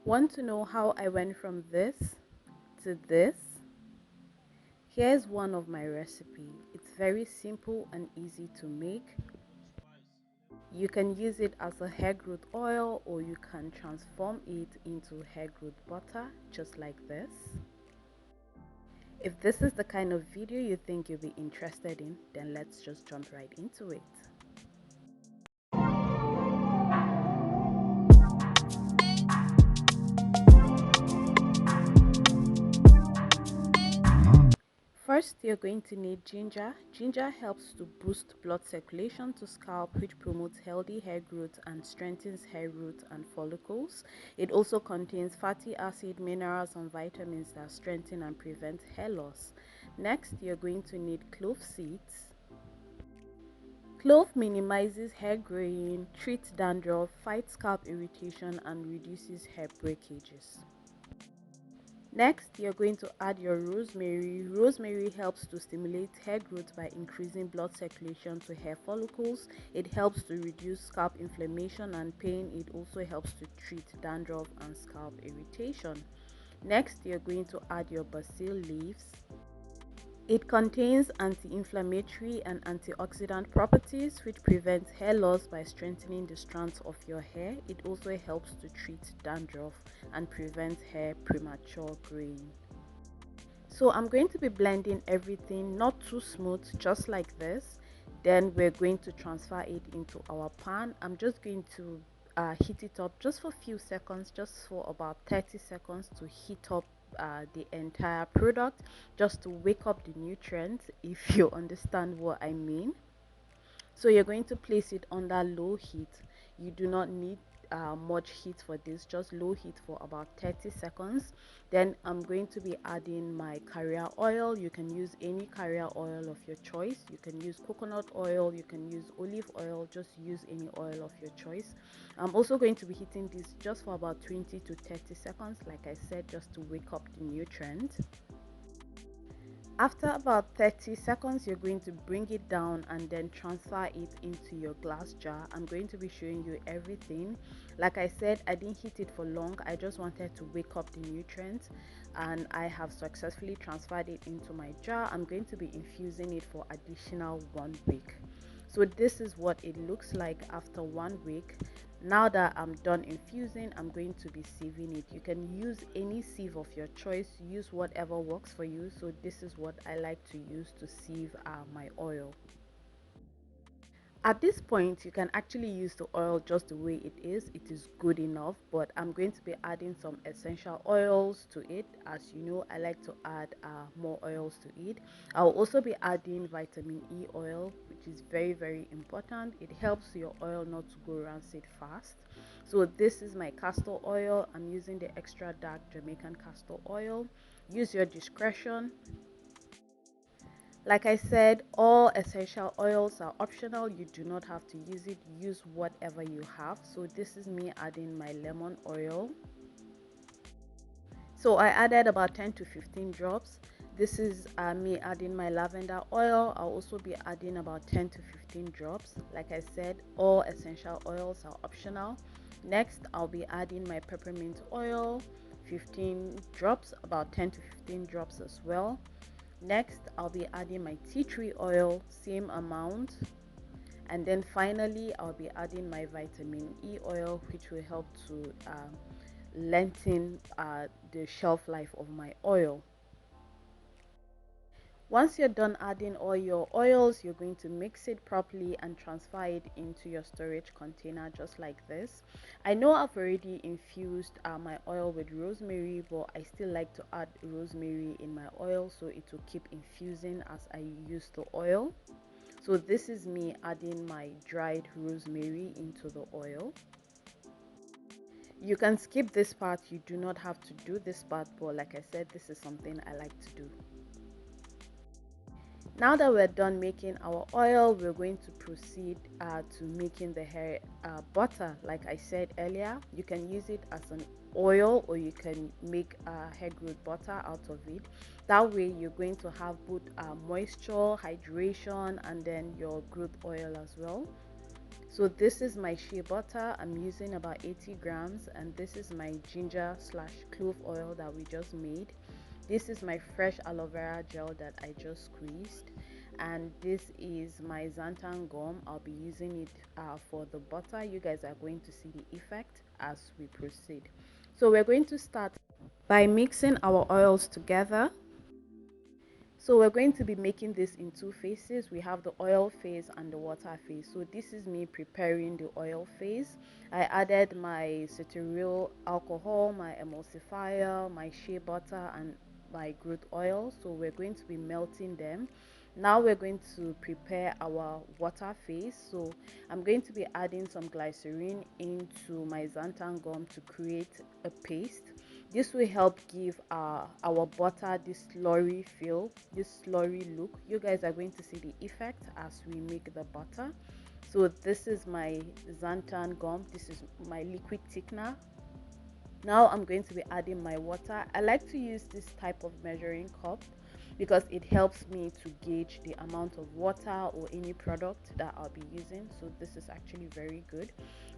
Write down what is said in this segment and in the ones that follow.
Want to know how I went from this to this? Here's one of my recipe. It's very simple and easy to make. You can use it as a hair growth oil or you can transform it into hair growth butter just like this. If this is the kind of video you think you'll be interested in, then let's just jump right into it. First, you're going to need ginger. Ginger helps to boost blood circulation to scalp, which promotes healthy hair growth and strengthens hair roots and follicles. It also contains fatty acid, minerals, and vitamins that strengthen and prevent hair loss. Next, you're going to need clove seeds. Clove minimizes hair graying, treats dandruff, fights scalp irritation, and reduces hair breakages. Next, you're going to add your rosemary. Rosemary helps to stimulate hair growth by increasing blood circulation to hair follicles. It helps to reduce scalp inflammation and pain. It also helps to treat dandruff and scalp irritation. Next, you're going to add your basil leaves. It contains anti-inflammatory and antioxidant properties which prevent hair loss by strengthening the strands of your hair. It also helps to treat dandruff and prevent hair premature graying. So I'm going to be blending everything, not too smooth, just like this. Then we're going to transfer it into our pan. I'm just going to heat it up just for a few seconds, just for about 30 seconds to heat up the entire product, just to wake up the nutrients, if you understand what I mean. So you're going to place it under low heat. You do not need much heat for this, just low heat for about 30 seconds. Then I'm going to be adding my carrier oil. You can use any carrier oil of your choice. You can use coconut oil, you can use olive oil, just use any oil of your choice. I'm also going to be heating this just for about 20 to 30 seconds, like I said, just to wake up the nutrient. After about 30 seconds, you're going to bring it down and then transfer it into your glass jar. I'm going to be showing you everything. Like I said, I didn't heat it for long. I just wanted to wake up the nutrients, and I have successfully transferred it into my jar. I'm going to be infusing it for additional 1 week. So this is what it looks like after 1 week. Now that I'm done infusing, I'm going to be sieving it. You can use any sieve of your choice, use whatever works for you. So this is what I like to use to sieve my oil. At this point, you can actually use the oil just the way it is good enough, but I'm going to be adding some essential oils to it. As you know, I like to add more oils to it. I'll also be adding vitamin E oil, which is very important. It helps your oil not to go rancid fast. So this is my castor oil. I'm using the extra dark Jamaican castor oil. Use your discretion. Like I said, all essential oils are optional. You do not have to use it. Use whatever you have. So this is me adding my lemon oil. So I added about 10 to 15 drops. This is me adding my lavender oil. I'll also be adding about 10 to 15 drops. Like I said, all essential oils are optional. Next, I'll be adding my peppermint oil, 15 drops, about 10 to 15 drops as well. Next, I'll be adding my tea tree oil, same amount. And then finally, I'll be adding my vitamin E oil, which will help to lengthen the shelf life of my oil. Once you're done adding all your oils, you're going to mix it properly and transfer it into your storage container just like this. I know I've already infused my oil with rosemary, but I still like to add rosemary in my oil so it will keep infusing as I use the oil. So this is me adding my dried rosemary into the oil. You can skip this part, you do not have to do this part, but like I said, this is something I like to do. Now that we're done making our oil, we're going to proceed to making the hair butter. Like I said earlier, you can use it as an oil or you can make hair growth butter out of it. That way you're going to have both moisture, hydration, and then your growth oil as well. So this is my shea butter. I'm using about 80 grams, and this is my ginger slash clove oil that we just made. This is my fresh aloe vera gel that I just squeezed, and this is my xanthan gum. I'll be using it for the butter. You guys are going to see the effect as we proceed. So we're going to start by mixing our oils together. So we're going to be making this in two phases. We have the oil phase and the water phase. So this is me preparing the oil phase. I added my cetearyl alcohol, my emulsifier, my shea butter, and my growth oil. So we're going to be melting them. Now we're going to prepare our water phase. So I'm going to be adding some glycerin into my xanthan gum to create a paste. This will help give our butter this slurry feel, this slurry look. You guys are going to see the effect as we make the butter. So this is my xanthan gum. This is my liquid thickener. Now I'm going to be adding my water. I like to use this type of measuring cup because it helps me to gauge the amount of water or any product that I'll be using. So this is actually very good.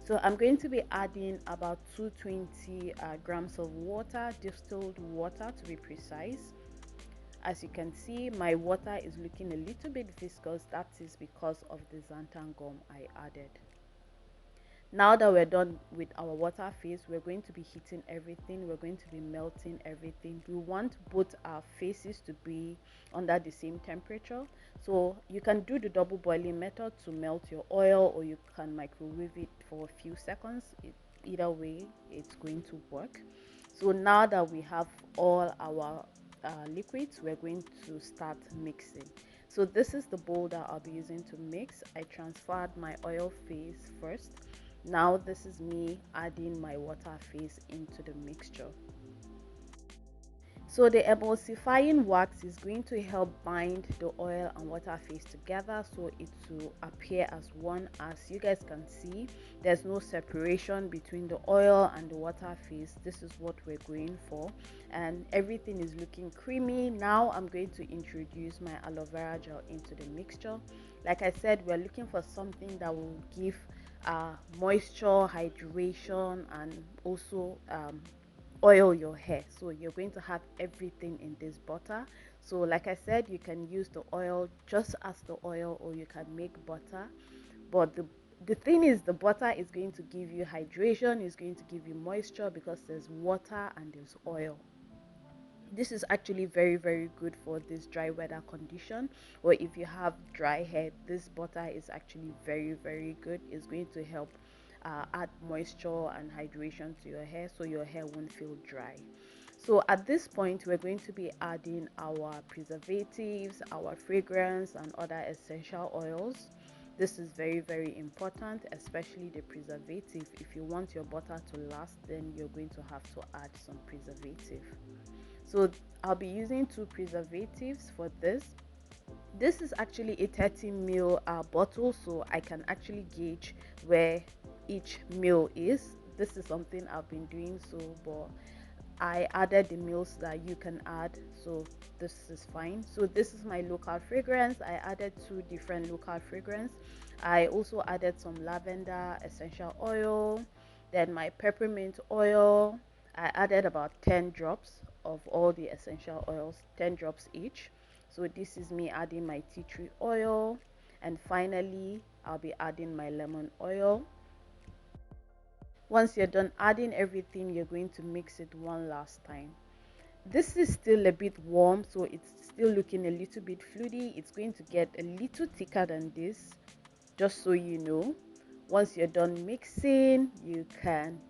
So I'm going to be adding about 220 grams of water, distilled water to be precise. As you can see, my water is looking a little bit viscous. That is because of the xanthan gum I added. Now that we're done with our water phase, we're going to be heating everything. We're going to be melting everything. We want both our phases to be under the same temperature. So you can do the double boiling method to melt your oil, or you can microwave it for a few seconds. Either way, it's going to work. So now that we have all our liquids, we're going to start mixing. So this is the bowl that I'll be using to mix. I transferred my oil phase first. Now this is me adding my water phase into the mixture. So the emulsifying wax is going to help bind the oil and water phase together, so it will appear as one. As you guys can see, there's no separation between the oil and the water phase. This is what we're going for, and everything is looking creamy. Now I'm going to introduce my aloe vera gel into the mixture. Like I said, we're looking for something that will give moisture, hydration, and also oil your hair. So you're going to have everything in this butter. So like I said, you can use the oil just as the oil, or you can make butter. But the thing is, the butter is going to give you hydration, is going to give you moisture, because there's water and there's oil. This is actually very good for this dry weather condition, or if you have dry hair, this butter is actually very good. It's going to help add moisture and hydration to your hair, so your hair won't feel dry. So at this point, we're going to be adding our preservatives, our fragrance, and other essential oils. This is very important, especially the preservative. If you want your butter to last, then you're going to have to add some preservative. So I'll be using 2 preservatives for this. This is actually a 30 ml bottle, so I can actually gauge where each ml is. This is something I've been doing, so but I added the mils that you can add, so this is fine. So this is my local fragrance. I added 2 different local fragrance. I also added some lavender essential oil, then my peppermint oil. I added about 10 drops of all the essential oils, 10 drops each. So this is me adding my tea tree oil, and finally I'll be adding my lemon oil. Once you're done adding everything, you're going to mix it one last time. This is still a bit warm, so it's still looking a little bit fluidy. It's going to get a little thicker than this, just so you know. Once you're done mixing, you can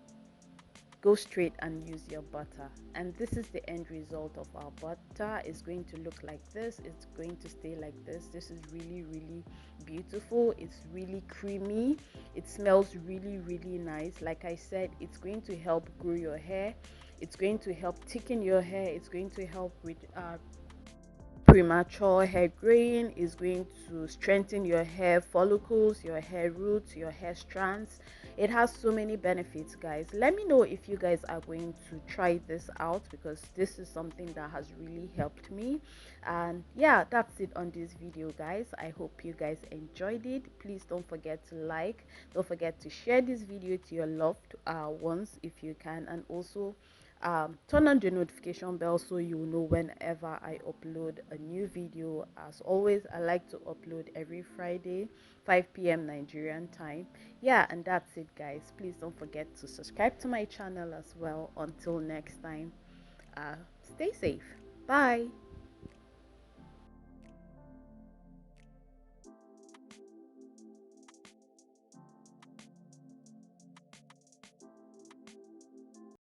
go straight and use your butter, and this is the end result of our butter. It's going to look like this. It's going to stay like this. This is really beautiful. It's really creamy. It smells really nice. Like I said, it's going to help grow your hair. It's going to help thicken your hair. It's going to help with premature hair growing. Is going to strengthen your hair follicles, your hair roots, your hair strands. It has so many benefits, guys. Let me know if you guys are going to try this out, because this is something that has really helped me. And yeah, that's it on this video, guys. I hope you guys enjoyed it. Please don't forget to like, don't forget to share this video to your loved ones if you can, and also turn on the notification bell so you know whenever I upload a new video. As always, I like to upload every Friday 5 p.m. Nigerian time. Yeah, and that's it, guys. Please don't forget to subscribe to my channel as well. Until next time, stay safe. Bye.